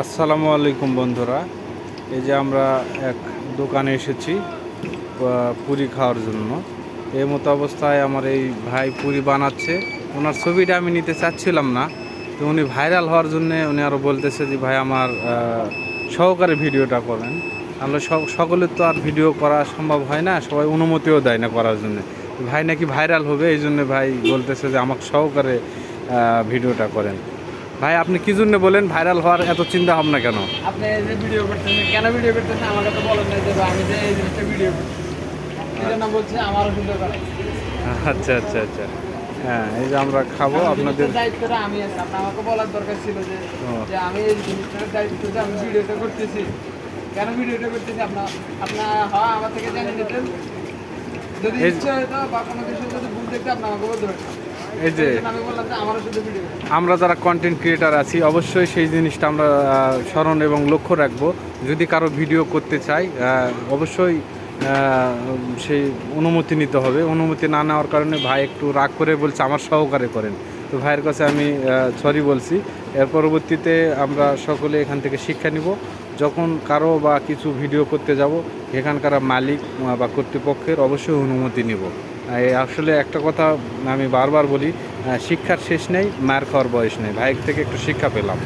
আসসালামু আলাইকুম বন্ধুরা, এই যে আমরা এক দোকানে এসেছি পুরি খাওয়ার জন্য। এই মতো অবস্থায় আমার এই ভাই পুরি বানাচ্ছে। ওনার ছবিটা আমি নিতে চাচ্ছিলাম না, তো উনি ভাইরাল হওয়ার জন্য উনি আরও বলতেছে যে ভাই আমার সহকারে ভিডিওটা করেন। তাহলে সকলের তো আর ভিডিও করা সম্ভব হয় না, সবাই অনুমতিও দেয় না করার জন্য। ভাই নাকি ভাইরাল হবে, এই জন্য ভাই বলতেছে যে আমাকে সহকারে ভিডিওটা করেন। ভাই আপনি কি জন্য বলেন ভাইরাল হওয়ার এত চিন্তা ভাবনা কেন? আপনি এই যে ভিডিও করতেছেন, কেন ভিডিও করতেছেন আমাকে তো বলেন না যে আমি যে এই জিনিসটা ভিডিও করতেছি। এই জন্য বলছে আমারও ভিডিও করা। আচ্ছা আচ্ছা আচ্ছা, হ্যাঁ এই যে আমরা খাবো আপনাদের দায়িত্বটা আমি আছি, আপনার আমাকে বলার দরকার ছিল যে যে আমি এই জিনিসটার দায়িত্ব যে আমি ভিডিওটা করতেছি। কেন ভিডিওটা করতেছি আপনার আপনার হয় আমার থেকে জেনে নিতেন। যদি ইচ্ছা হতো বা কোনো কিছু যদি ভুল দেখতে আপনি আমাকে বলতে পারতেন। এই যে আমি বললাম যে আমারও শুধু ভিডিও আমরা যারা কন্টেন্ট ক্রিয়েটার আছি অবশ্যই সেই জিনিসটা আমরা স্মরণ এবং লক্ষ্য রাখবো। যদি কারো ভিডিও করতে চাই অবশ্যই সেই অনুমতি নিতে হবে। অনুমতি না নেওয়ার কারণে ভাই একটু রাগ করে বলছে আমার সহকারে করেন। তো ভাইয়ের কাছে আমি সরি বলছি। এর পরবর্তীতে আমরা সকলে এখান থেকে শিক্ষা নিব। যখন কারো বা কিছু ভিডিও করতে যাব, এখানকার মালিক বা কর্তৃপক্ষের অবশ্যই অনুমতি নিব। আসলে একটা কথা আমি বারবার বলি, শিক্ষার শেষ নেই, মার খাওয়ার বয়স নেই। ভাইয়ের থেকে একটু শিক্ষা পেলাম।